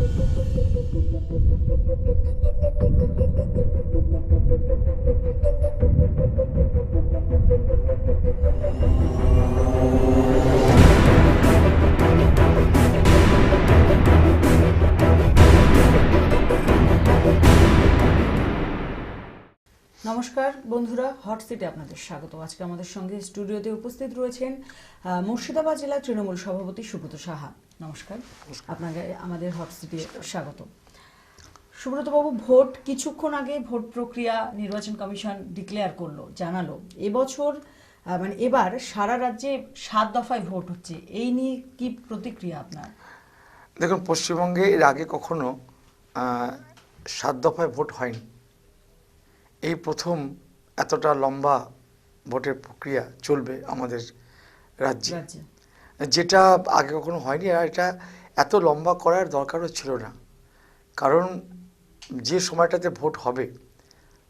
নমস্কার বন্ধুরা, হট সিটে আপনাদের স্বাগত। আজকে আমাদের সঙ্গে স্টুডিওতে উপস্থিত রয়েছেন মুর্শিদাবাদ জেলা তৃণমূল সভাপতি সুব্রত সাহা। নমস্কার, আপনাকে আমাদের হট সিটে স্বাগত। সুব্রত বাবু, ভোট কিছুক্ষণ আগে ভোট প্রক্রিয়া নির্বাচন কমিশন ডিক্লেয়ার করলো, জানালো এবছর এবার সারা রাজ্যে 7 দফায় ভোট হচ্ছে। এই নিয়ে কি প্রতিক্রিয়া আপনার? দেখুন, পশ্চিমবঙ্গে এর আগে কখনো 7 দফায় ভোট হয়নি। এই প্রথম এতটা লম্বা ভোটের প্রক্রিয়া চলবে আমাদের রাজ্যে, যেটা আগে কখনো হয়নি। আর এটা এত লম্বা করার দরকারও ছিল না, কারণ যে সময়টাতে ভোট হবে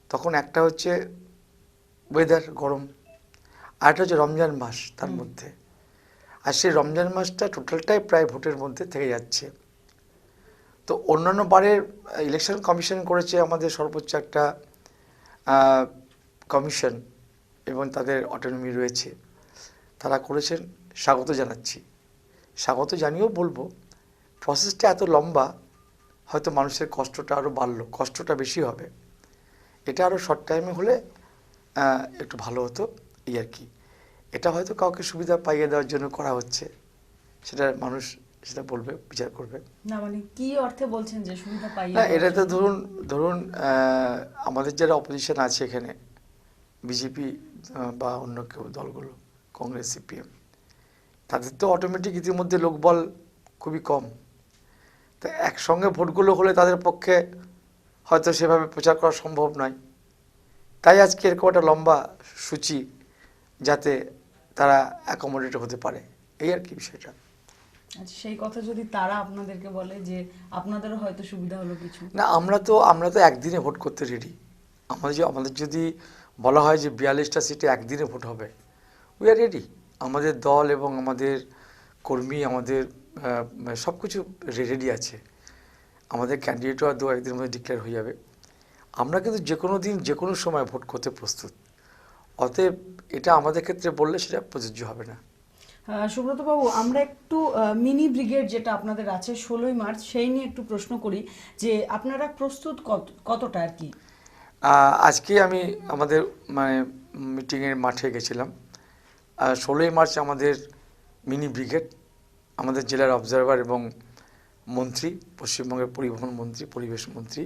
তখন একটা হচ্ছে ওয়েদার গরম, আর একটা হচ্ছে রমজান মাস তার মধ্যে। আর সেই রমজান মাসটা টোটালটাই প্রায় ভোটের মধ্যে থেকে যাচ্ছে। তো অন্যান্য বারের ইলেকশন কমিশন করেছে আমাদের সর্বোচ্চ একটা কমিশন, এবং তাদের অটোনমি রয়েছে, তারা করেছেন, স্বাগত জানাচ্ছি। স্বাগত জানিয়েও বলবো, প্রসেসটা এত লম্বা, হয়তো মানুষের কষ্টটা আরও বাড়লো, কষ্টটা বেশি হবে। এটা আরও শর্ট টাইমে হলে একটু ভালো হতো, এই আর কি। এটা হয়তো কাউকে সুবিধা পাইয়ে দেওয়ার জন্য করা হচ্ছে, সেটা মানুষ সেটা বলবে, বিচার করবে। না মানে কি অর্থে বলছেন যে সুবিধা পাইয়ে? না, এটা তো ধরুন আমাদের যারা অপোজিশন আছে এখানে, বিজেপি বা অন্য কেউ দলগুলো, কংগ্রেস, সিপিএম, তাদের তো অটোমেটিক ইতিমধ্যে লোকবল খুবই কম। তো একসঙ্গে ভোটগুলো হলে তাদের পক্ষে হয়তো সেভাবে প্রচার করা সম্ভব নয়। তাই আজকে এরকম একটা লম্বা সূচি, যাতে তারা অ্যাকোমোডেট হতে পারে, এই আর কি বিষয়টা। আচ্ছা, সেই কথা যদি তারা আপনাদেরকে বলে যে আপনাদেরও হয়তো সুবিধা হলো কিছু? না, আমরা তো একদিনে ভোট করতে রেডি। আমাদের যদি বলা হয় যে 42টা সিটে একদিনে ভোট হবে, উই আর রেডি। আমাদের দল এবং আমাদের কর্মী, আমাদের সব কিছু রেডি আছে। আমাদের ক্যান্ডিডেটও আর 2-1 দিনের মধ্যে ডিক্লেয়ার হয়ে যাবে। আমরা কিন্তু যে কোনো দিন যে কোনো সময় ভোট করতে প্রস্তুত। অতএব এটা আমাদের ক্ষেত্রে বললে সেটা প্রযোজ্য হবে না। সুব্রত বাবু, আমরা একটু মিনি ব্রিগেড যেটা আপনাদের আছে 16ই মার্চ, সেই নিয়ে একটু প্রশ্ন করি যে আপনারা প্রস্তুত কতটা আর কি? আজকে আমি আমাদের মিটিংয়ের মাঠে গেছিলাম। 16ই মার্চ আমাদের মিনি ব্রিগেড, আমাদের জেলার অবজারভার এবং মন্ত্রী, পশ্চিমবঙ্গের পরিবহন মন্ত্রী, পরিবেশ মন্ত্রী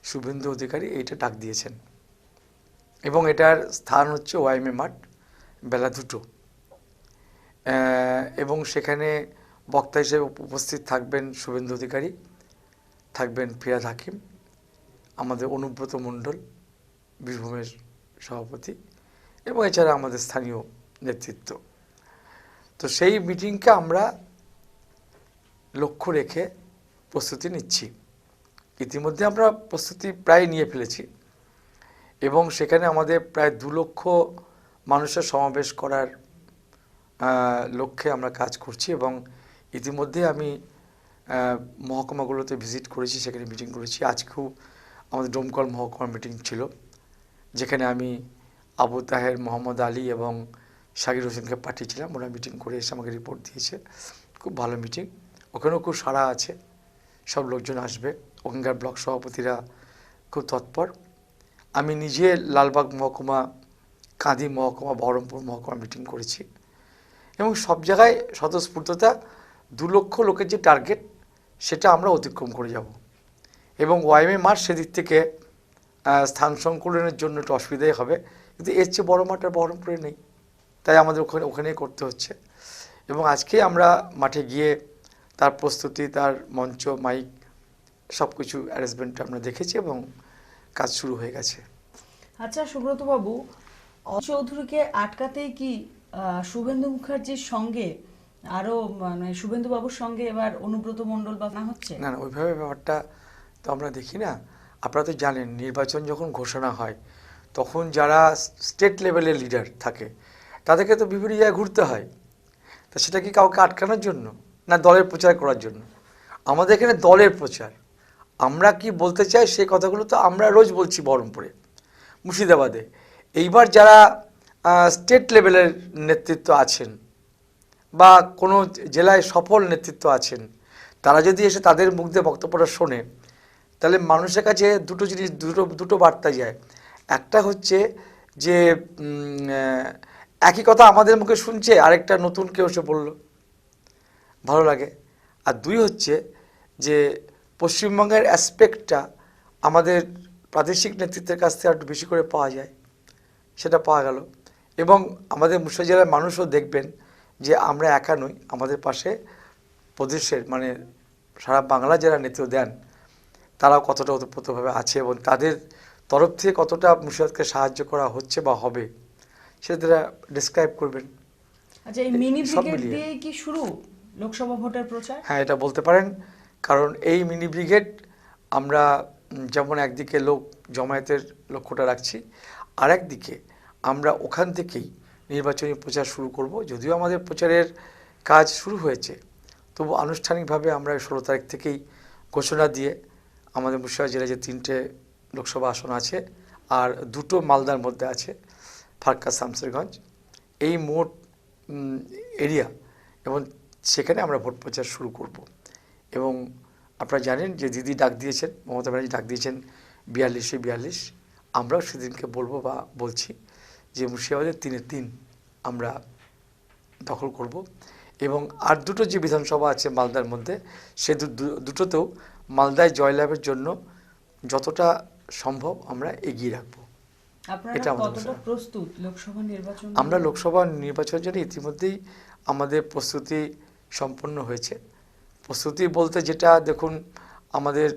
শুভেন্দু অধিকারী এইটা ডাক দিয়েছেন, এবং এটার স্থান হচ্ছে ওয়াইএমএ মাঠ, বেলা 2টো। এবং সেখানে বক্তা হিসেবে উপস্থিত থাকবেন শুভেন্দু অধিকারী, থাকবেন ফিরহাদ হাকিম, আমাদের অনুব্রত মণ্ডল বীরভূমের সভাপতি, এবং এছাড়া আমাদের স্থানীয় নেতৃত্ব। তো সেই মিটিংকে আমরা লক্ষ্য রেখে প্রস্তুতি নিচ্ছি। ইতিমধ্যে আমরা প্রস্তুতি প্রায় নিয়ে ফেলেছি, এবং সেখানে আমাদের প্রায় 2 লক্ষ মানুষের সমাবেশ করার লক্ষ্যে আমরা কাজ করছি। এবং ইতিমধ্যে আমি মহকুমাগুলোতে ভিজিট করেছি, সেখানে মিটিং করেছি। আজকেও আমাদের ডোমকল মহকুমার মিটিং ছিল, যেখানে আমি আবু তাহের, মোহাম্মদ আলী এবং শাকির হোসেনকে পাঠিয়েছিলাম। ওরা মিটিং করে এসে আমাকে রিপোর্ট দিয়েছে। খুব ভালো মিটিং, ওখানেও খুব সাড়া আছে, সব লোকজন আসবে। ওখানকার ব্লক সভাপতিরা খুব তৎপর। আমি নিজে লালবাগ মহকুমা, কাঁদি মহকুমা, বহরমপুর মহকুমা মিটিং করেছি, এবং সব জায়গায় স্বতঃস্ফূর্ততা 2 লক্ষ লোকের যে টার্গেট, সেটা আমরা অতিক্রম করে যাব। এবং ওয়াইএমএ মাঠ সেদিক থেকে স্থান সংকুলনের জন্য একটু অসুবিধাই হবে, কিন্তু এর চেয়ে বড় মাঠ আর বহরমপুরে নেই, তাই আমাদের ওখানেই করতে হচ্ছে। এবং আজকে আমরা মাঠে গিয়ে তার প্রস্তুতি, তার মঞ্চ, মাইক, সব কিছু অ্যারেঞ্জমেন্ট আমরা দেখেছি, এবং কাজ শুরু হয়ে গেছে। আচ্ছা সুব্রত বাবু, চৌধুরীকে আটকাতেই কি শুভেন্দু মুখার্জির সঙ্গে আরো শুভেন্দু বাবুর সঙ্গে এবার অনুব্রত মণ্ডল বানা হচ্ছে? না, ওইভাবে ব্যাপারটা তো আমরা দেখি না। আপনারা তো জানেন, নির্বাচন যখন ঘোষণা হয় তখন যারা স্টেট লেভেলের লিডার থাকে তাদেরকে তো বিভিন্ন জায়গায় ঘুরতে হয়। তা সেটা কি কাউকে আটকানোর জন্য, না দলের প্রচার করার জন্য? আমাদের এখানে দলের প্রচার। আমরা কি বলতে চাই সেই কথাগুলো তো আমরা রোজ বলছি বহরমপুরে, মুর্শিদাবাদে। এইবার যারা স্টেট লেভেলের নেতৃত্ব আছেন বা কোনো জেলায় সফল নেতৃত্ব আছেন, তারা যদি এসে তাদের মুখ দিয়ে বক্তব্যটা শোনে, তাহলে মানুষের কাছে দুটো জিনিস, দুটো বার্তা যায়। একটা হচ্ছে যে একই কথা আমাদের মুখে শুনছে, আরেকটা নতুন কেউ এসে বললো, ভালো লাগে। আর দুই হচ্ছে যে পশ্চিমবঙ্গের অ্যাসপেক্টটা আমাদের প্রাদেশিক নেতৃত্বের কাছ থেকে একটু বেশি করে পাওয়া যায়, সেটা পাওয়া গেল। এবং আমাদের মুর্শিদাবাদ জেলার মানুষও দেখবেন যে আমরা একা নই, আমাদের পাশে প্রদেশের মানে সারা বাংলা যারা নেতৃত্ব দেন তারাও কতটা ওতপ্রোতভাবে আছে এবং তাদের তরফ থেকে কতটা মুর্শিদাবাদকে সাহায্য করা হচ্ছে বা হবে সেটা ডিসক্রাইব করবেন। আচ্ছা, এই মিনি সব ব্রিগেড মিলিয়ে। দিয়ে কি শুরু লোকসভা ভোটের প্রচার? হ্যাঁ, এটা বলতে পারেন। কারণ এই মিনি ব্রিগেড আমরা যেমন একদিকে লোক জমায়েতের লক্ষ্যটা রাখছি, আর একদিকে আমরা ওখান থেকেই নির্বাচনী প্রচার শুরু করব। যদিও আমাদের প্রচারের কাজ শুরু হয়েছে, তবু আনুষ্ঠানিকভাবে আমরা 16 তারিখ থেকেই ঘোষণা দিয়ে আমাদের মুর্শিদাবাদ জেলায় যে 3টে লোকসভা আসন আছে আর 2টো মালদার মধ্যে আছে, ফারাক্কা শামসেরগঞ্জ, এই মোট এরিয়া, এবং সেখানে আমরা ভোট প্রচার শুরু করব। এবং আপনারা জানেন যে দিদি ডাক দিয়েছেন, মমতা ব্যানার্জি ডাক দিয়েছেন 42-42। আমরাও সেদিনকে বলবো বা বলছি যে মুর্শিদাবাদের 3-3 আমরা দখল করব। এবং আর 2টো যে বিধানসভা আছে মালদার মধ্যে, সে দুটোতেও মালদায় জয়লাভের জন্য যতটা সম্ভব আমরা এগিয়ে রাখবো। আপনারা কতটা প্রস্তুত লোকসভা নির্বাচন? আমরা লোকসভা নির্বাচনের জন্য ইতিমধ্যেই আমাদের প্রস্তুতি সম্পন্ন হয়েছে। প্রস্তুতি বলতে যেটা দেখুন, আমাদের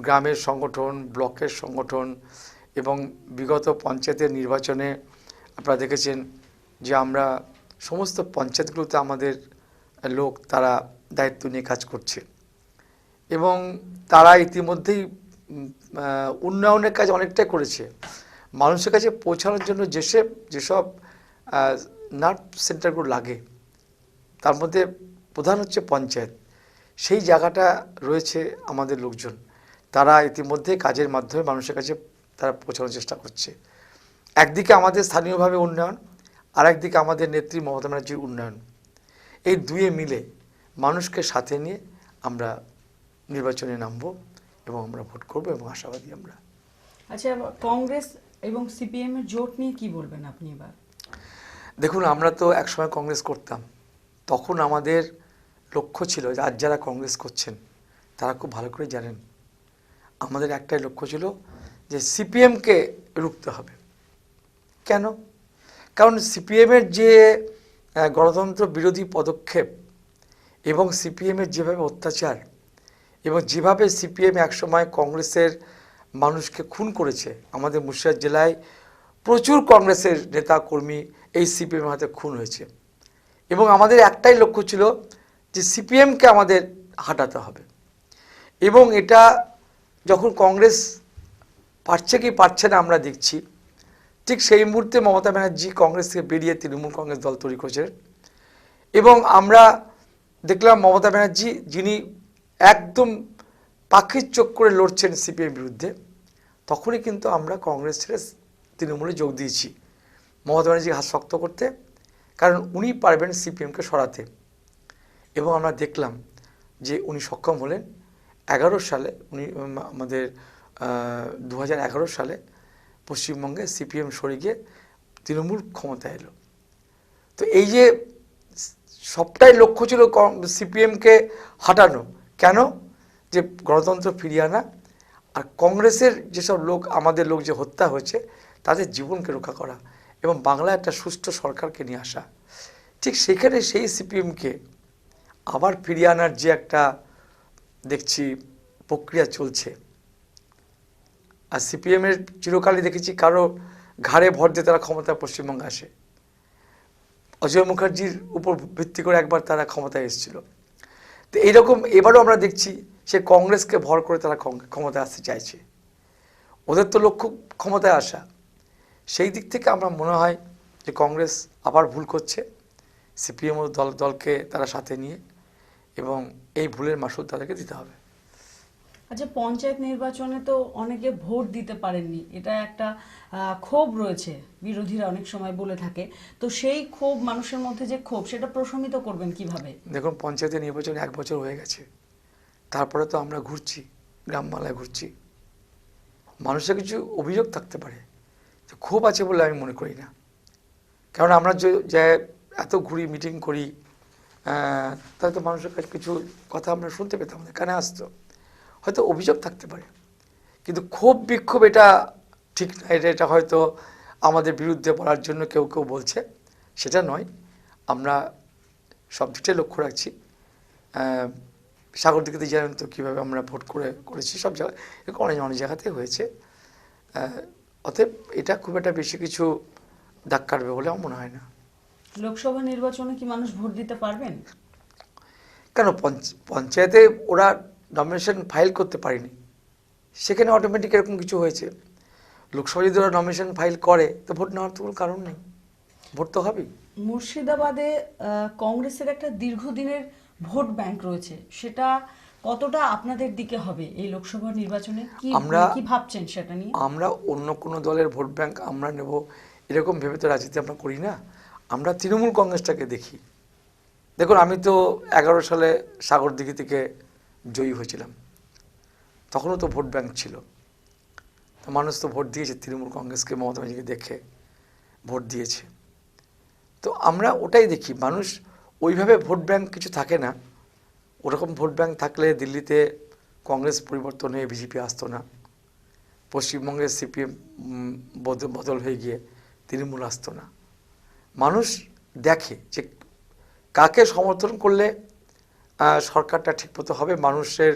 গ্রামের সংগঠন, ব্লকের সংগঠন এবং বিগত পঞ্চায়েতের নির্বাচনে আপনারা দেখেছেন যে আমরা সমস্ত পঞ্চায়েতগুলোতে আমাদের লোক তারা দায়িত্ব নিয়ে কাজ করছে এবং তারা ইতিমধ্যেই উন্নয়নের কাজ অনেকটাই করেছে। মানুষের কাছে পৌঁছানোর জন্য যেসব নার্ভ সেন্টারগুলো লাগে, তার মধ্যে প্রধান হচ্ছে পঞ্চায়েত। সেই জায়গাটা রয়েছে আমাদের লোকজন, তারা ইতিমধ্যে কাজের মাধ্যমে মানুষের কাছে তারা পৌঁছানোর চেষ্টা করছে। একদিকে আমাদের স্থানীয়ভাবে উন্নয়ন, আর একদিকে আমাদের নেত্রী মমতা ব্যানার্জির উন্নয়ন। এই দুয়ে মিলে মানুষকে সাথে নিয়ে আমরা নির্বাচনে নামবো এবং আমরা ভোট করব এবং আশাবাদী আমরা। আচ্ছা, কংগ্রেস এবং সিপিএম এর জোট নিয়ে কি বলবেন আপনি এবার? দেখুন, আমরা তো একসময় কংগ্রেস করতাম, তখন আমাদের লক্ষ্য ছিল, আজ যারা কংগ্রেস করছেন তারা খুব ভালো করে জানেন, আমাদের একটাই লক্ষ্য ছিল যে সিপিএমকে রুখতে হবে। কেন? কারণ সিপিএমের যে গণতন্ত্র বিরোধী পদক্ষেপ এবং সিপিএমের যেভাবে অত্যাচার এবং যেভাবে সিপিএম একসময় কংগ্রেসের মানুষকে খুন করেছে, আমাদের মুর্শিদাবাদ জেলায় প্রচুর কংগ্রেসের নেতা কর্মী এই সিপিএমের হাতে খুন হয়েছে। এবং আমাদের একটাই লক্ষ্য ছিল যে সিপিএমকে আমাদের হাঁটাতে হবে। এবং এটা যখন কংগ্রেস পারছে কি পারছে না আমরা দেখছি, ঠিক সেই মুহূর্তে মমতা ব্যানার্জি কংগ্রেস থেকে বেরিয়ে তৃণমূল কংগ্রেস দল তৈরি করেছেন। এবং আমরা দেখলাম মমতা ব্যানার্জি, যিনি একদম পাখির চোখ করে লড়ছেন সিপিএম বিরুদ্ধে, তখনই কিন্তু আমরা কংগ্রেস ছেড়ে তৃণমূলে যোগ দিয়েছি মমতা ব্যানার্জিকে হাত শক্ত করতে, কারণ উনি পারবেন সিপিএমকে সরাতে। এবং আমরা দেখলাম যে উনি সক্ষম হলেন। 11 সালে উনি আমাদের 2011 সালে পশ্চিমবঙ্গে সিপিএম সরে গিয়ে তৃণমূল ক্ষমতায় এলো। তো এই যে সবটাই লক্ষ্য ছিল সিপিএমকে হাঁটানো, কেন? যে গণতন্ত্র ফিরিয়ে আনা, আর কংগ্রেসের যেসব লোক, আমাদের লোক যে হত্যা হয়েছে তাদের জীবনকে রক্ষা করা এবং বাংলায় একটা সুষ্ঠু সরকারকে নিয়ে আসা। ঠিক সেখানে সেই সিপিএমকে আবার ফিরিয়ে আনার যে একটা দেখছি প্রক্রিয়া চলছে। আর সিপিএমের চিরকালই দেখেছি কারো ঘাড়ে ভর দিয়ে তারা ক্ষমতায় পশ্চিমবঙ্গে আসে। অজয় মুখার্জির উপর ভিত্তি করে একবার তারা ক্ষমতায় এসেছিল। তো এইরকম এবারও আমরা দেখছি সে কংগ্রেসকে ভর করে তারা ক্ষমতায় আসতে চাইছে। ওদের তো লক্ষ্য ক্ষমতায় আসা। সেই দিক থেকে আমরা মনে হয় যে কংগ্রেস আবার ভুল করছে, সিপিএম দলকে তারা সাথে নিয়ে। এবং এই ভুলের মাসুল তাদেরকে দিতে হবে। আচ্ছা, পঞ্চায়েত নির্বাচনে তো অনেকে ভোট দিতে পারেননি, এটা একটা ক্ষোভ রয়েছে, বিরোধীরা অনেক সময় বলে থাকে। তো সেই ক্ষোভ, মানুষের মধ্যে যে ক্ষোভ, সেটা প্রশমিত করবেন কিভাবে? দেখুন, পঞ্চায়েতের নির্বাচন 1 বছর হয়ে গেছে, তারপরে তো আমরা ঘুরছি, গ্রামবাংলায় ঘুরছি। মানুষের কিছু অভিযোগ থাকতে পারে, তো ক্ষোভ আছে বলে আমি মনে করি না। কারণ আমরা যে এত ঘুরি, মিটিং করি, তাহলে তো মানুষের কাছে কিছু কথা আমরা শুনতে পেতাম, আমাদের কানে আসতো। হয়তো অভিযোগ থাকতে পারে, কিন্তু ক্ষোভ বিক্ষোভ এটা ঠিক না। এটা হয়তো আমাদের বিরুদ্ধে বলার জন্য কেউ কেউ বলছে, সেটা নয়। আমরা সব দিকটাই লক্ষ্য রাখছি। সাগরদিঘিতে জানেন তো কীভাবে আমরা ভোট করেছি, সব জায়গায় অনেক অনেক জায়গাতে হয়েছে। অতএব এটা খুব একটা বেশি কিছু দাগ কাটবে বলে আমার মনে হয় না। লোকসভা নির্বাচনে কি মানুষ ভোট দিতে পারবেন? কেন, পঞ্চায়েতে ওরা নমিনেশন ফাইল করতে পারেনি, সেখানে অটোমেটিক এরকম কিছু হয়েছে। লোকসভা যদি ওরা নমিনেশন ফাইল করে, তো ভোট নেওয়ার তো কোনো কারণ নেই, ভোট তো হবেই। মুর্শিদাবাদে কংগ্রেসের একটা দীর্ঘদিনের ভোট ব্যাংক রয়েছে, সেটা কতটা আপনাদের দিকে হবে এই লোকসভা নির্বাচনে? কি ভাবছেন সেটা নিয়ে? আমরা অন্য কোনো দলের ভোট ব্যাংক আমরা নেব এরকম ভেবে তো রাজনীতি আমরা করি না। আমরা তৃণমূল কংগ্রেসটাকে দেখি। দেখুন, আমি তো 11 সালে সাগরদিঘি থেকে জয়ী হয়েছিলাম, তখনও তো ভোট ব্যাংক ছিল। তো মানুষ তো ভোট দিয়েছে তৃণমূল কংগ্রেসকে, মমতা ব্যানার্জিকে দেখে ভোট দিয়েছে। তো আমরা ওটাই দেখি। মানুষ ওইভাবে ভোট ব্যাংক কিছু থাকে না। ওরকম ভোট ব্যাংক থাকলে দিল্লিতে কংগ্রেস পরিবর্তন হয়ে বিজেপি আসতো না, পশ্চিমবঙ্গের সিপিএম বদল হয়ে গিয়ে তৃণমূল আসতো না। মানুষ দেখে যে কাকে সমর্থন করলে সরকারটা ঠিকমতো হবে, মানুষের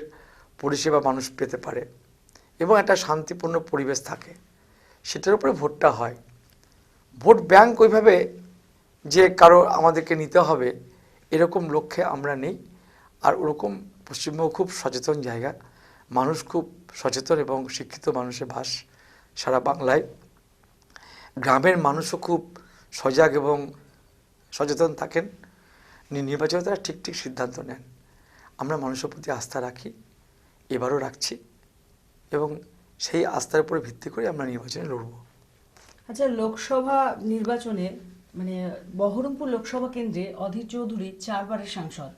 পরিষেবা মানুষ পেতে পারে এবং একটা শান্তিপূর্ণ পরিবেশ থাকে, সেটার উপরে ভোটটা হয়। ভোট ব্যাংক ওইভাবে যে কারো আমাদেরকে নিতে হবে এরকম লক্ষ্যে আমরা নেই। আর ওরকম পশ্চিমবঙ্গ খুব সচেতন জায়গা, মানুষ খুব সচেতন এবং শিক্ষিত মানুষের বাস সারা বাংলায়। গ্রামের মানুষও খুব সজাগ এবং সচেতন থাকেন, নির্বাচনে তারা ঠিক ঠিক সিদ্ধান্ত নেন। আমরা মানুষের প্রতি আস্থা রাখি, এবারও রাখছি, এবং সেই আস্থার উপরে ভিত্তি করে আমরা নির্বাচনে লড়ব। আচ্ছা, লোকসভা নির্বাচনে মানে বহরমপুর লোকসভা কেন্দ্রে অধীর চৌধুরী 4 বারের সাংসদ,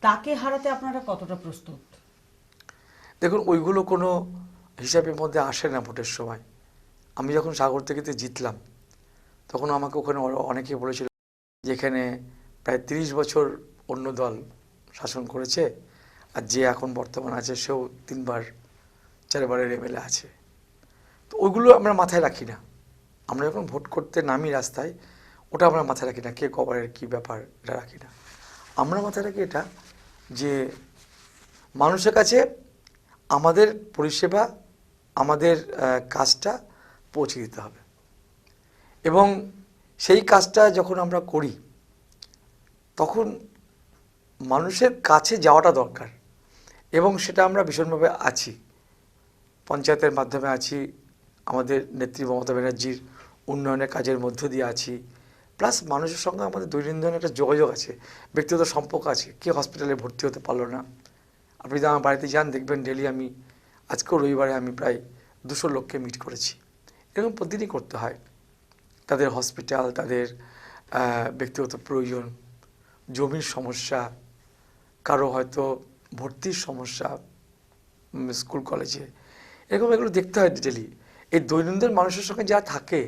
তাকে হারাতে আপনারা কতটা প্রস্তুত? দেখুন, ওইগুলো কোনো হিসাবের মধ্যে আসে না ভোটের সময়। আমি যখন সাগরদিঘিতে জিতলাম, তখন আমাকে ওখানে অনেকে বলেছিল যে এখানে প্রায় 30 বছর অন্য দল শাসন করেছে, আর যে এখন বর্তমান আছে সেও 3 বারের এমএলএ আছে। তো ওইগুলো আমরা মাথায় রাখি না। আমরা যখন ভোট করতে নামি রাস্তায়, ওটা আমরা মাথায় রাখি না, কে কবারের কী ব্যাপার, এটা রাখি না। আমরা মাথায় রাখি এটা যে মানুষের কাছে আমাদের পরিষেবা, আমাদের কাজটা পৌঁছে দিতে হবে, এবং সেই কাজটা যখন আমরা করি তখন মানুষের কাছে যাওয়াটা দরকার, এবং সেটা আমরা ভীষণভাবে আছি। পঞ্চায়েতের মাধ্যমে আছি, আমাদের নেত্রী মমতা ব্যানার্জির উন্নয়নের কাজের মধ্য দিয়ে আছি, প্লাস মানুষের সঙ্গে আমাদের দৈনন্দিন একটা যোগাযোগ আছে, ব্যক্তিগত সম্পর্ক আছে। কে হসপিটালে ভর্তি হতে পারলো না, আপনি যদি আমার বাড়িতে যান দেখবেন ডেলি আমি, আজকেও রবিবারে আমি প্রায় 200 লোককে মিট করেছি। এরকম প্রতিদিনই করতে হয়। তাদের হসপিটাল, তাদের ব্যক্তিগত প্রয়োজন, জমির সমস্যা, কারো হয়তো ভর্তির সমস্যা স্কুল কলেজে, এগুলো দেখতে হয় ডেলি। এই দৈনন্দিন মানুষের সঙ্গে যা থাকে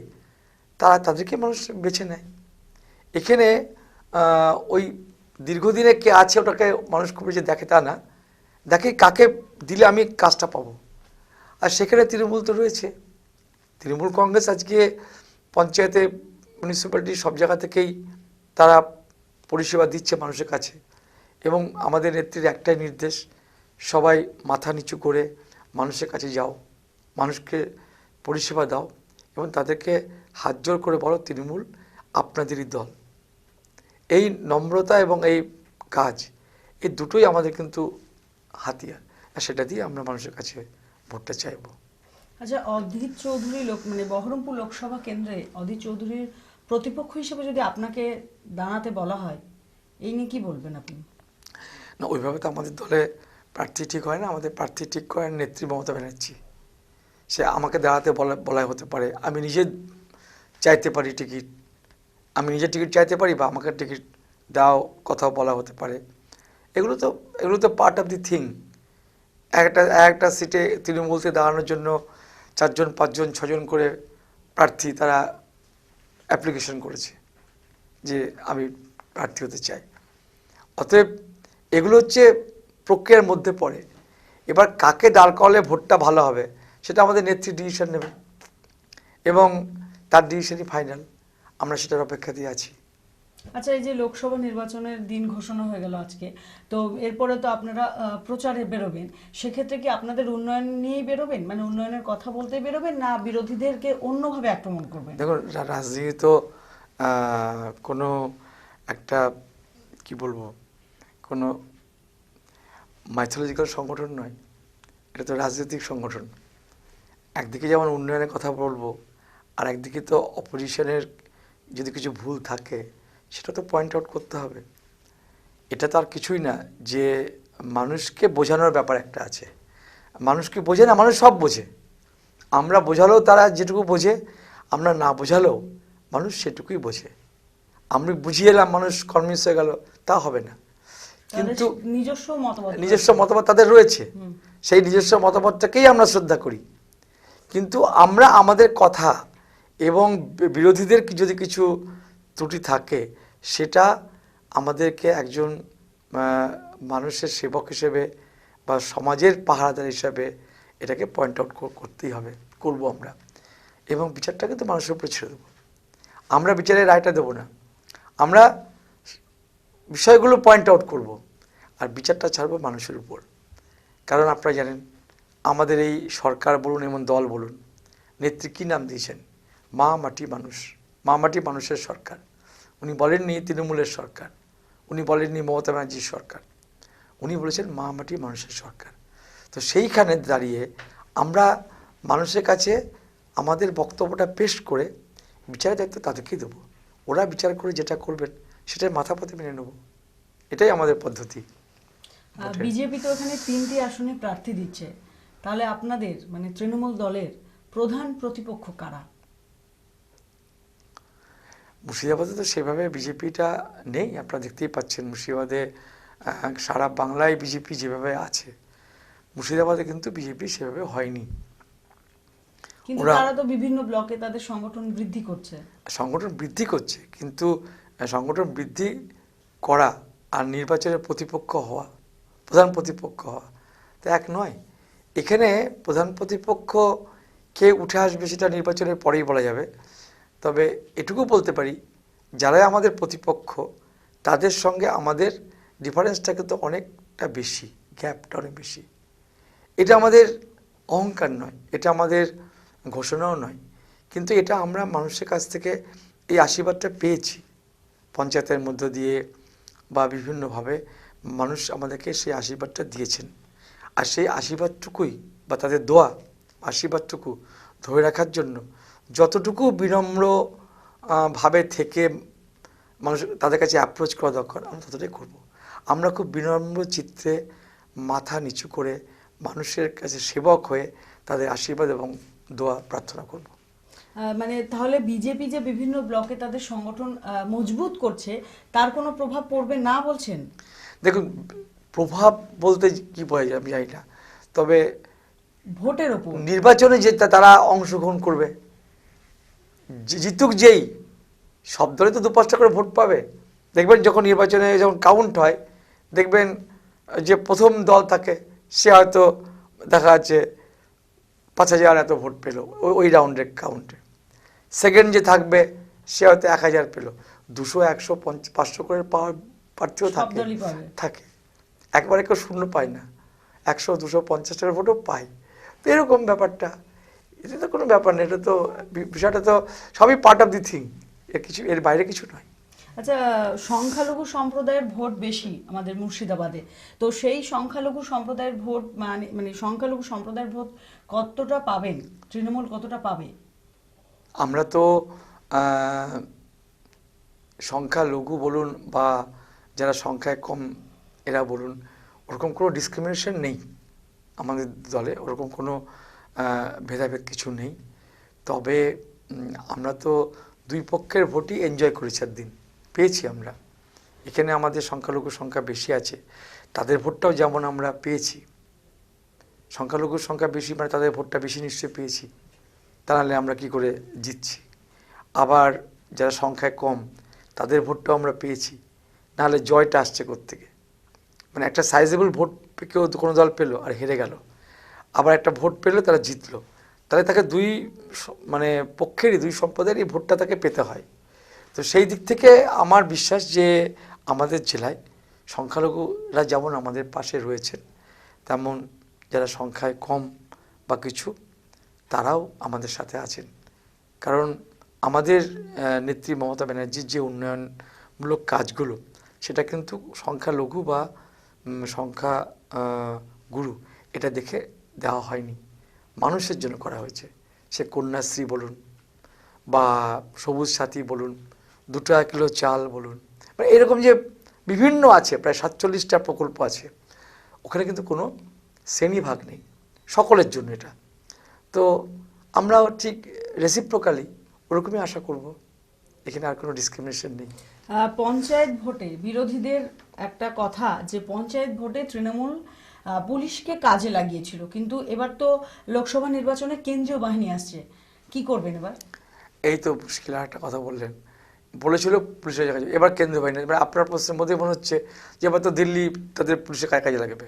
তাদেরকে মানুষ বেছে নেয়। এখানে ওই দীর্ঘদিনে কে আছে ওটাকে মানুষ খুব বেশি দেখে তা না, দেখে কাকে দিলে আমি কাজটা পাবো। আর সেখানে তৃণমূল তো রয়েছে, তৃণমূল কংগ্রেস আজকে পঞ্চায়েতে, মিউনিসিপ্যালিটি সব জায়গা থেকেই তারা পরিষেবা দিচ্ছে মানুষের কাছে। এবং আমাদের নেত্রীর একটাই নির্দেশ, সবাই মাথা নিচু করে মানুষের কাছে যাও, মানুষকে পরিষেবা দাও, এবং তাদেরকে হাত জোর করে বলো তৃণমূল আপনাদেরই দল। এই নম্রতা এবং এই কাজ, এই দুটোই আমাদের কিন্তু হাতিয়ার, আর সেটা দিয়ে আমরা মানুষের কাছে ভোটটা চাইব। আচ্ছা, অধীর চৌধুরী মানে বহরমপুর লোকসভা কেন্দ্রে অধীর চৌধুরীর প্রতিপক্ষ হিসেবে যদি আপনাকে দাঁড়াতে বলা হয়, এই নিয়ে কি বলবেন আপনি? না, ওইভাবে তো আমাদের দলে প্রার্থী ঠিক হয় না। আমাদের প্রার্থী ঠিক করেন নেত্রী মমতা ব্যানার্জি। সে আমাকে দাঁড়াতে বলা হতে পারে, আমি নিজে চাইতে পারি টিকিট, আমি নিজে টিকিট চাইতে পারি, বা আমাকে টিকিট দাও কথাও বলা হতে পারে। এগুলো তো পার্ট অফ দি থিং। একটা সিটে তৃণমূলতে দাঁড়ানোর জন্য 4 জন 5 জন 6 জন করে প্রার্থী তারা অ্যাপ্লিকেশন করেছে যে আমি প্রার্থী হতে চাই। অতএব এগুলো হচ্ছে প্রক্রিয়ার মধ্যে পড়ে। এবার কাকে দাঁড় করালে ভোটটা ভালো হবে সেটা আমাদের নেত্রী ডিসিশন নেবে, এবং তার ডিসিশনই ফাইনাল। আমরা সেটার অপেক্ষাতেই আছি। আচ্ছা, এই যে লোকসভা নির্বাচনের দিন ঘোষণা হয়ে গেল আজকে, তো এরপরে তো আপনারা প্রচারে বেরোবেন, সেক্ষেত্রে কি আপনাদের উন্নয়ন নিয়েই বেরোবেন, মানে উন্নয়নের কথা বলতে বেরোবেন, না বিরোধীদেরকে অন্যভাবে আক্রমণ করবেন? দেখুন, রাজনীতি তো কোনো একটা কি বলবো, কোনো মাইথোলজিক্যাল সংগঠন নয়, এটা তো রাজনৈতিক সংগঠন। একদিকে যেমন উন্নয়নের কথা বলবো, আর একদিকে তো অপোজিশনের যদি কিছু ভুল থাকে সেটা তো পয়েন্ট আউট করতে হবে। এটা তো আর কিছুই না যে মানুষকে বোঝানোর ব্যাপার একটা আছে। মানুষকে বোঝে না, মানুষ সব বোঝে। আমরা বোঝালেও তারা যেটুকু বোঝে, আমরা না বোঝালেও মানুষ সেটুকুই বোঝে। আমি বুঝিয়ে এলাম, মানুষ কনভিন্স হয়ে গেল, তা হবে না। কিন্তু নিজস্ব মতামত তাদের রয়েছে, সেই নিজস্ব মতামতটাকেই আমরা শ্রদ্ধা করি। কিন্তু আমরা আমাদের কথা এবং বিরোধীদের যদি কিছু ত্রুটি থাকে, সেটা আমাদেরকে একজন মানুষের সেবক হিসেবে বা সমাজের পাহারাদার হিসাবে এটাকে পয়েন্ট আউট করতেই হবে, করব আমরা। এবং বিচারটাকে তো মানুষের উপরে ছেড়ে দেবো। আমরা বিচারের রায়টা দেবো না, আমরা বিষয়গুলো পয়েন্ট আউট করব, আর বিচারটা ছাড়বো মানুষের উপর। কারণ আপনারা জানেন, আমাদের এই সরকার বলুন এবং দল বলুন, নেত্রী কী নাম দিয়েছেন? মা মাটি মানুষ, মা মাটি মানুষের সরকার। উনি বলেননি তৃণমূলের সরকার, উনি বলেননি মমতা ব্যানার্জির সরকার, উনি বলেছেন মা মাটি মানুষের সরকার। তো সেইখানে দাঁড়িয়ে আমরা মানুষের কাছে আমাদের বক্তব্যটা পেশ করে বিচারের দায়িত্ব তাদেরকেই দেবো। ওরা বিচার করে যেটা করবেন সেটাই মাথা পথে মেনে নেব, এটাই আমাদের পদ্ধতি। বিজেপি তো এখানে 3টি আসনে প্রার্থী দিচ্ছে, তাহলে আপনাদের মানে তৃণমূল দলের প্রধান প্রতিপক্ষ কারা? মুর্শিদাবাদে তো সেভাবে বিজেপিটা নেই, আপনারা দেখতেই পাচ্ছেন। মুর্শিদাবাদে সারা বাংলায় বিজেপি যেভাবে আছে, মুর্শিদাবাদে কিন্তু বিজেপি সেভাবে হয়নি। কিন্তু তারা তো বিভিন্ন ব্লকে তাদের সংগঠন বৃদ্ধি করছে, কিন্তু সংগঠন বৃদ্ধি করা আর নির্বাচনের প্রতিপক্ষ হওয়া, প্রধান প্রতিপক্ষ হওয়া তো এক নয়। এখানে প্রধান প্রতিপক্ষ কে উঠে আসবে সেটা নির্বাচনের পরেই বলা যাবে। তবে এটুকু বলতে পারি, যারাই আমাদের প্রতিপক্ষ তাদের সঙ্গে আমাদের ডিফারেন্সটা কিন্তু অনেকটা বেশি, গ্যাপটা অনেক বেশি। এটা আমাদের অহংকার নয়, এটা আমাদের ঘোষণাও নয়, কিন্তু এটা আমরা মানুষের কাছ থেকে এই আশীর্বাদটা পেয়েছি। পঞ্চায়েতের মধ্য দিয়ে বা বিভিন্নভাবে মানুষ আমাদেরকে সেই আশীর্বাদটা দিয়েছেন। আর সেই আশীর্বাদটুকুই বা তাদের দোয়া আশীর্বাদটুকু ধরে রাখার জন্য যতটুকু বিনম্র ভাবে থেকে মানুষ তাদের কাছে অ্যাপ্রোচ করা দরকার, আমরা ততটাই করব। আমরা খুব বিনম্র চিত্তে মাথা নিচু করে মানুষের কাছে সেবক হয়ে তাদের আশীর্বাদ এবং দোয়া প্রার্থনা করব। মানে তাহলে বিজেপি যে বিভিন্ন ব্লকে তাদের সংগঠন মজবুত করছে, তার কোনো প্রভাব পড়বে না বলছেন? দেখুন, প্রভাব বলতে কি বোঝা যায় আমি জানি না, তবে ভোটের ওপর নির্বাচনে যে তারা অংশগ্রহণ করবে, জিতুক যেই, সব দলে তো 2-5টা করে ভোট পাবে। দেখবেন যখন নির্বাচনে যখন কাউন্ট হয়, দেখবেন যে প্রথম দল থাকে সে হয়তো দেখা যাচ্ছে 5,000 এত ভোট পেল ওই রাউন্ডের কাউন্টে। সেকেন্ড যে থাকবে সে হয়তো 1,000 পেল। 200, 100, 500 করে পাওয়ার প্রার্থীও থাকে। একবারে কেউ শূন্য পায় না, 100, 200, 50টার ভোটও পায়। তো এরকম ব্যাপারটা, এটা তো কোনো ব্যাপার না। এটা তো বিষয়টা তো সবই পার্ট অফ দি থিং, এর বাইরে কিছু নয়। আচ্ছা, সংখ্যালঘু সম্প্রদায়ের ভোট বেশি আমাদের মুর্শিদাবাদে, তো সেই সংখ্যালঘু সম্প্রদায়ের ভোট মানে সংখ্যালঘু সম্প্রদায়ের ভোট কতটা পাবেন, তৃণমূল কতটা পাবে? আমরা তো সংখ্যালঘু বলুন বা যারা সংখ্যায় কম এরা বলুন, ওরকম কোনো ডিসক্রিমিনেশন নেই আমাদের দলে, ওরকম কোনো ভেদাভেদ কিছু নেই। তবে আমরা তো দুই পক্ষের ভোটই এনজয় করেছি, দিন পেয়েছি আমরা। এখানে আমাদের সংখ্যালঘু সংখ্যা বেশি আছে, তাদের ভোটটাও যেমন আমরা পেয়েছি। সংখ্যালঘুর সংখ্যা বেশি মানে তাদের ভোটটা বেশি নিশ্চয়ই পেয়েছি, তা নাহলে আমরা কী করে জিতছি। আবার যারা সংখ্যায় কম তাদের ভোটটাও আমরা পেয়েছি, নাহলে জয়টা আসছে কোত্থেকে। মানে একটা সাইজেবল ভোট কেউ কোনো দল পেলো আর হেরে গেল, আবার একটা ভোট পেলো তারা জিতলো, তাহলে তাকে মানে পক্ষেরই দুই সম্প্রদায়েরই ভোটটা তাকে পেতে হয়। তো সেই দিক থেকে আমার বিশ্বাস যে আমাদের জেলায় সংখ্যালঘুরা যেমন আমাদের পাশে রয়েছেন, তেমন যারা সংখ্যায় কম বা কিছু তারাও আমাদের সাথে আছেন। কারণ আমাদের নেত্রী মমতা ব্যানার্জির যে উন্নয়নমূলক কাজগুলো, সেটা কিন্তু সংখ্যালঘু বা সংখ্যা গুরু এটা দেখে দেওয়া হয়নি, মানুষের জন্য করা হয়েছে। সে কন্যাশ্রী বলুন বা সবুজ সাথী বলুন, 2 টাকা কিলো চাল বলুন, মানে এরকম যে বিভিন্ন আছে, প্রায় 47টা প্রকল্প আছে, ওখানে কিন্তু কোনো শ্রেণীভাগ নেই, সকলের জন্য এটা। তো আমরাও ঠিক রেসিপ্রোকালি ওরকমই আশা করব, এখানে আর কোনো ডিসক্রিমিনেশন নেই। পঞ্চায়েত ভোটে বিরোধীদের একটা কথা যে পঞ্চায়েত ভোটে তৃণমূল পুলিশকে কাজে লাগিয়েছিল, কিন্তু এবার তো লোকসভা নির্বাচনে কেন্দ্রীয় বাহিনী আসছে, কি করবেন এবার? এই তো মুশকিল, একটা কথা বললেন, বলেছিল পুলিশের কাজে, এবার কেন্দ্রীয় বাহিনী। এবার আপনার প্রশ্নের মধ্যে মনে হচ্ছে যে এবার তো দিল্লি তাদের পুলিশের কাজে লাগবে,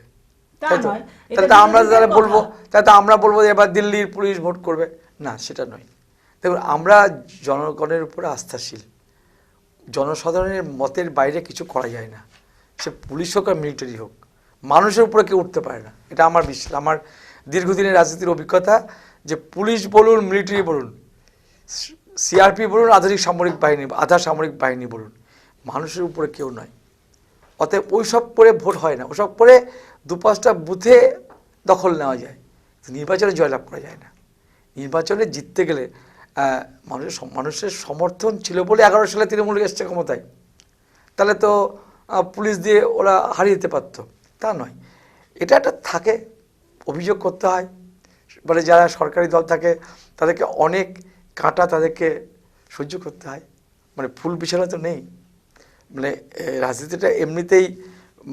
তাই তো? তাহলে আমরা বলবো এবার দিল্লির পুলিশ ভোট করবে, না সেটা নয়। দেখুন, আমরা জনগণের উপরে আস্থাশীল, জনসাধারণের মতের বাইরে কিছু করা যায় না, সে পুলিশ হোক আর মিলিটারি হোক, মানুষের উপরে কেউ উঠতে পারে না, এটা আমার বিশ্বাস। আমার দীর্ঘদিনের রাজনীতির অভিজ্ঞতা যে পুলিশ বলুন, মিলিটারি বলুন, সিআরপি বলুন, আধা সামরিক বাহিনী বলুন, মানুষের উপরে কেউ নয়। অতএব ওইসব করে ভোট হয় না, ওসব করে 2-5টা বুথে দখল নেওয়া যায়, নির্বাচনে জয়লাভ করা যায় না। নির্বাচনে জিততে গেলে মানুষের সমর্থন ছিল বলে 11 সালে তৃণমূল এসছে ক্ষমতায়, তাহলে তো পুলিশ দিয়ে ওরা হারিয়ে দিতে পারত, তা নয়। এটা একটা থাকে, অভিযোগ করতে হয়, মানে যারা সরকারি দল থাকে তাদেরকে অনেক কাঁটা তাদেরকে সহ্য করতে হয়, মানে ফুল বিছানা তো নেই। মানে রাজনীতিটা এমনিতেই,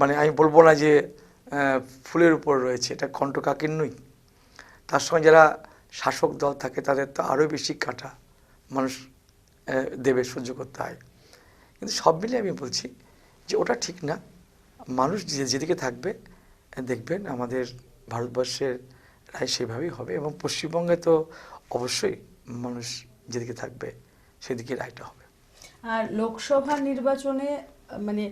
মানে আমি বলবো না যে ফুলের উপর রয়েছে, এটা কণ্ঠকাকীর নই। তার সঙ্গে যারা শাসক দল থাকে তাদের তো আরও বেশি কাঁটা মানুষ দেবে, সহ্য করতে হয়। কিন্তু সব মিলিয়ে আমি বলছি যে ওটা ঠিক না। মানুষ যেদিকে থাকবে দেখবেন আমাদের ভারতবর্ষের রায় সেভাবেই হবে, এবং পশ্চিমবঙ্গে তো অবশ্যই মানুষ যেদিকে থাকবে সেদিকে রায়টা হবে। আর লোকসভা নির্বাচনে, মানে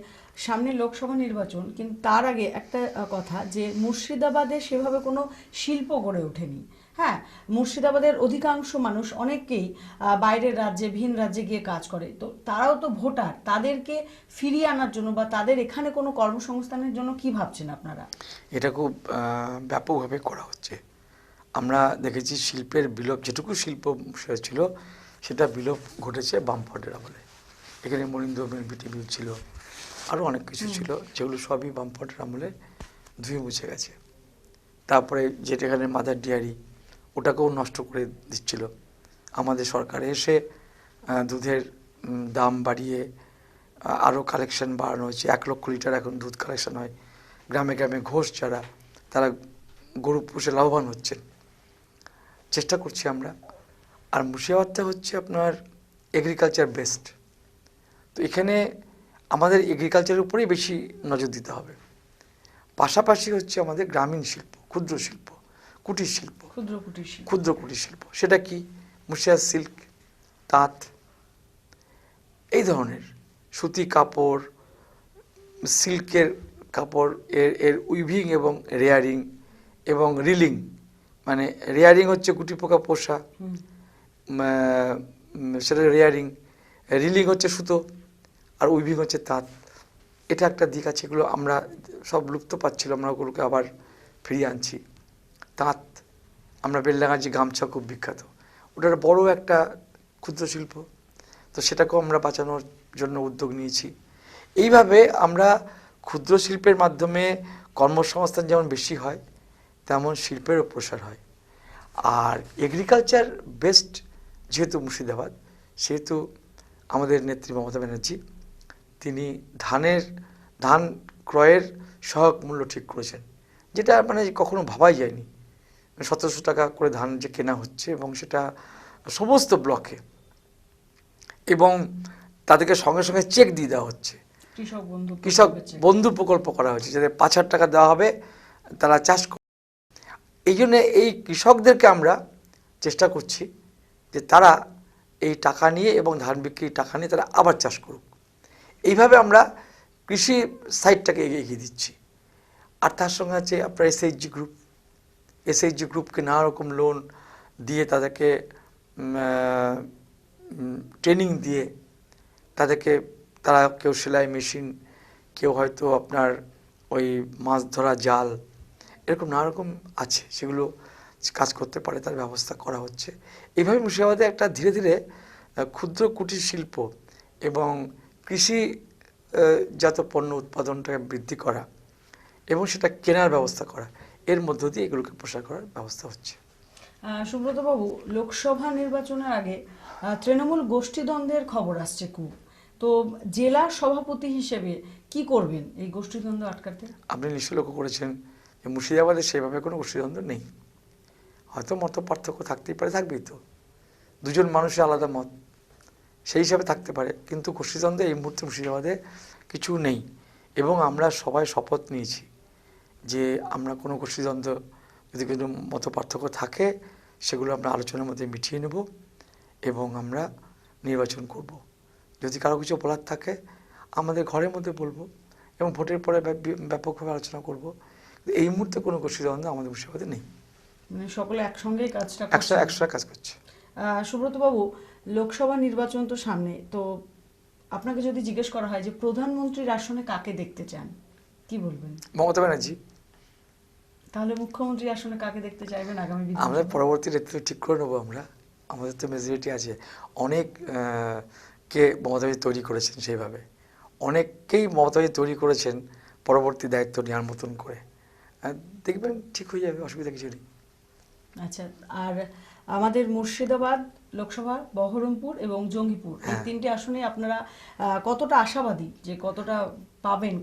সামনে লোকসভা নির্বাচন, কিন্তু তার আগে একটা কথা যে মুর্শিদাবাদে সেভাবে কোনো শিল্প গড়ে ওঠেনি। হ্যাঁ, মুর্শিদাবাদের অধিকাংশ মানুষ অনেকেই বাইরের রাজ্যে, ভিন রাজ্যে গিয়ে কাজ করে, তো তারাও তো ভোটার, তাদেরকে ফিরিয়ে আনার জন্য বা তাদের এখানে কোনো কর্মসংস্থানের জন্য কি ভাবছেন আপনারা? এটা খুব ব্যাপকভাবে করা হচ্ছে। আমরা দেখেছি শিল্পের বিলোপ, যেটুকু শিল্প ছিল সেটা বিলোপ ঘটেছে বামফ্রন্টের আমলে। এখানে মনিন্দ্র বিটি মিল ছিল, আরও অনেক কিছু ছিল, যেগুলো সবই বামফ্রন্টের আমলে ধুয়ে মুছে গেছে। তারপরে যেটা এখানে মাদার ডেয়ারি, ওটাকেও নষ্ট করে দিচ্ছিল আমাদের সরকার এসে। দুধের দাম বাড়িয়ে আরও কালেকশন বাড়ানো হয়েছে, 1 লক্ষ লিটার এখন দুধ কালেকশন হয়। গ্রামে গ্রামে ঘোষ যারা, তারা গরু পুষে লাভবান হচ্ছেন। চেষ্টা করছি আমরা। আর মুর্শিদাবাদটা হচ্ছে আপনার এগ্রিকালচার বেসড, তো এখানে আমাদের এগ্রিকালচারের উপরেই বেশি নজর দিতে হবে। পাশাপাশি হচ্ছে আমাদের গ্রামীণ শিল্প, ক্ষুদ্র শিল্প, কুটির শিল্প, ক্ষুদ্র কুটির শিল্প। সেটা কি? মুর্শিদাবাদ সিল্ক, তাঁত, এই ধরনের সুতি কাপড়, সিল্কের কাপড়, এর উইভিং এবং রেয়ারিং এবং রিলিং। মানে রেয়ারিং হচ্ছে গুটি পোকা পোষা, সেটা রেয়ারিং। রিলিং হচ্ছে সুতো, আর উইভিং হচ্ছে তাঁত। এটা একটা দিক আছে, এগুলো আমরা সব লুপ্ত পাচ্ছিল, আমরা ওগুলোকে আবার ফিরিয়ে আনছি। তাঁত, আমরা বেলডাঙ্গার যে গামছা খুব বিখ্যাত, ওটার বড় একটা ক্ষুদ্র শিল্প, তো সেটাকেও আমরা বাঁচানোর জন্য উদ্যোগ নিয়েছি। এইভাবে আমরা ক্ষুদ্র শিল্পের মাধ্যমে কর্মসংস্থান যেমন বেশি হয়, তেমন শিল্পেরও প্রসার হয়। আর এগ্রিকালচার বেসড যেহেতু মুর্শিদাবাদ, সেহেতু আমাদের নেত্রী মমতা ব্যানার্জি তিনি ধান ক্রয়ের সহায়ক মূল্য ঠিক করেছেন, যেটা মানে কখনো ভাবাই যায়নি। 1700 টাকা করে ধান যে কেনা হচ্ছে, এবং সেটা সমস্ত ব্লকে, এবং তাদেরকে সঙ্গে সঙ্গে চেক দিয়ে দেওয়া হচ্ছে। কৃষক বন্ধু প্রকল্প করা হয়েছে, যাতে 5,000 টাকা দেওয়া হবে, তারা চাষ করে। এই জন্যে এই কৃষকদেরকে আমরা চেষ্টা করছি যে তারা এই টাকা নিয়ে এবং ধান বিক্রির টাকা নিয়ে তারা আবার চাষ করুক। এইভাবে আমরা কৃষি সাইডটাকে এগিয়ে দিচ্ছি। আর তার সঙ্গে আছে আপনার এসএইচজি গ্রুপকে নানা রকম লোন দিয়ে, তাদেরকে ট্রেনিং দিয়ে, তারা কেউ সেলাই মেশিন, কেউ হয়তো আপনার ওই মাছ ধরা জাল, এরকম নানা রকম আছে, সেগুলো কাজ করতে পারে, তার ব্যবস্থা করা হচ্ছে। এইভাবে মুর্শিদাবাদে একটা ধীরে ধীরে ক্ষুদ্র কুটির শিল্প এবং কৃষিজাত পণ্য উৎপাদনটাকে বৃদ্ধি করা এবং সেটা কেনার ব্যবস্থা করা, এর মধ্য দিয়ে এগুলোকে প্রসার করার ব্যবস্থা হচ্ছে। সুব্রত বাবু, লোকসভা নির্বাচনের আগে তৃণমূল গোষ্ঠীদ্বন্দ্বের খবর আসছে খুব, তো জেলা সভাপতি হিসেবে কি করবেন এই গোষ্ঠীদ্বন্দ্ব আটকাতে? আপনি নিশ্চয়ই লক্ষ্য করেছেন যে মুর্শিদাবাদে সেভাবে কোনো গোষ্ঠীদ্বন্দ্ব নেই। হয়তো মত পার্থক্য থাকতেই পারে, থাকবেই তো, দুজন মানুষের আলাদা মত, সেই হিসাবে থাকতে পারে, কিন্তু গোষ্ঠীদ্বন্দ্ব এই মুহূর্তে মুর্শিদাবাদে কিছু নেই। এবং আমরা সবাই শপথ নিয়েছি যে আমরা কোনো গোষ্ঠীদ্বন্দ্ব, যদি কোনো মত পার্থক্য থাকে, সেগুলো আমরা আলোচনার মধ্যে মিটিয়ে নেব এবং আমরা নির্বাচন করব। যদি কারো কিছু বলার থাকে আমাদের ঘরের মধ্যে বলবো, এবং ভোটের পরে ব্যাপকভাবে আলোচনা করব। এই মুহূর্তে কোনো গোষ্ঠীদ্বন্দ্ব আমাদের মুর্শিদাবাদে নেই, মানে সকলে একসঙ্গেই একসাথে কাজ করছে। সুব্রত বাবু, লোকসভা নির্বাচন তো সামনে, তো আপনাকে যদি জিজ্ঞেস করা হয় যে প্রধানমন্ত্রীর আসনে কাকে দেখতে চান, কি বলবেন? মমতা ব্যানার্জি। তাহলে মুখ্যমন্ত্রী আসনে কাকে দেখতে চাইবেন আগামী দিনে? আমরা পরবর্তী নেতৃত্ব ঠিক করে নেবো। আমাদের তো মেজরিটি আছে, অনেক কে মমতা ব্যানার্জি তৈরি করেছেন, সেইভাবে অনেককেই মমতা ব্যানার্জি তৈরি করেছেন পরবর্তী দায়িত্ব নেওয়ার মতন করে। দেখবেন ঠিক হয়ে যাবে, অসুবিধা কিছু নেই। আচ্ছা, আর আমাদের মুর্শিদাবাদ লোকসভা, বহরমপুর এবং জঙ্গিপুর, এই তিনটে আসনে আপনারা কতটা আশাবাদী যে কতটা পাবেন?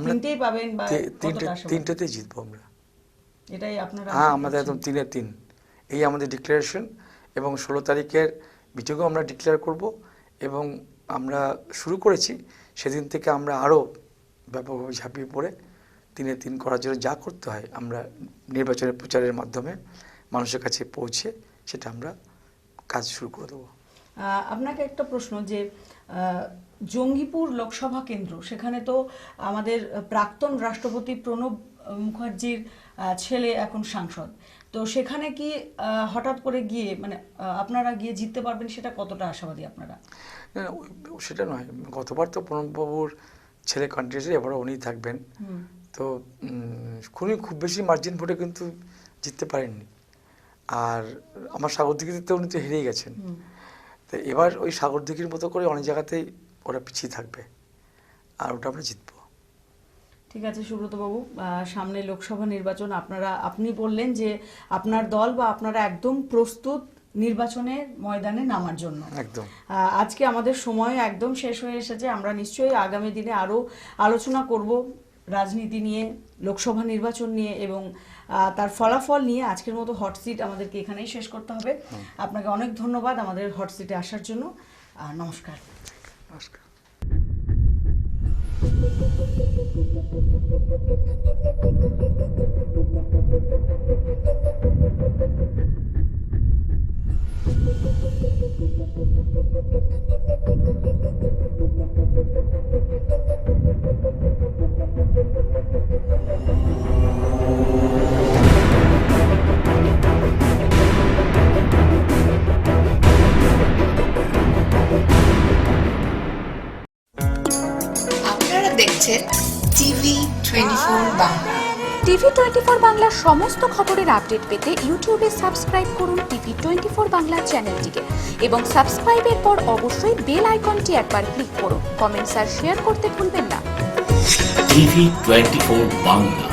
তিনটেই পাবেন বা তিনটেতেই জিতবো আমরা, এটাই আপনারা? হ্যাঁ, আমাদের একদম 3-এ 3, এই আমাদের ডিক্লারেশন। এবং 16 তারিখের মিটিংও আমরা ডিক্লেয়ার করব, এবং আমরা শুরু করেছি, সেদিন থেকে আমরা আরও ব্যাপকভাবে ঝাঁপিয়ে পড়ে 3-এ 3 করার জন্য যা করতে হয় আমরা নির্বাচনের প্রচারের মাধ্যমে মানুষের কাছে পৌঁছে সেটা আমরা কাজ শুরু করে দেবো। আপনাকে একটা প্রশ্ন, যে জঙ্গিপুর লোকসভা কেন্দ্র, সেখানে তো আমাদের প্রাক্তন রাষ্ট্রপতি প্রণব মুখার্জির ছেলে এখন সাংসদ, তো সেখানে কি হঠাৎ করে গিয়ে মানে আপনারা গিয়ে জিততে পারবেন, সেটা কতটা আশাবাদী আপনারা? না, সেটা নয়, গতবার তো প্রণববাবুর ছেলে কন্টেস্টে, এবারও উনিই থাকবেন। তো খুব বেশি মার্জিন ভোটে কিন্তু জিততে পারেননি। আর আমার সাগরদিঘিতে উনি তো হেরেই গেছেন। তো এবার ওই সাগরদিঘির মতো করে অনেক জায়গাতেই ওরা পিছিয়ে থাকবে, আর ওটা আমরা জিতবো। ঠিক আছে সুব্রত বাবু, সামনে লোকসভা নির্বাচন, আপনি বললেন যে আপনার দল বা আপনারা একদম প্রস্তুত নির্বাচনের ময়দানে নামার জন্য। একদম। আজকে আমাদের সময় একদম শেষ হয়ে এসেছে। আমরা নিশ্চয়ই আগামী দিনে আরো আলোচনা করব রাজনীতি নিয়ে, লোকসভা নির্বাচন নিয়ে এবং তার ফলাফল নিয়ে। আজকের মতো হট সিট আমাদেরকে এখানেই শেষ করতে হবে। আপনাকে অনেক ধন্যবাদ আমাদের হট সিটে আসার জন্য। নমস্কার। নমস্কার। দেখছেন TV24 বাংলা। TV24 বাংলার সমস্ত খবরের আপডেট পেতে ইউটিউবে সাবস্ক্রাইব করুন TV24 বাংলা চ্যানেলটিকে এবং সাবস্ক্রাইবের পর অবশ্যই বেল আইকনটি একবার ক্লিক করুন। কমেন্টস আর শেয়ার করতে ভুলবেন না। টিভি 24 বাংলা।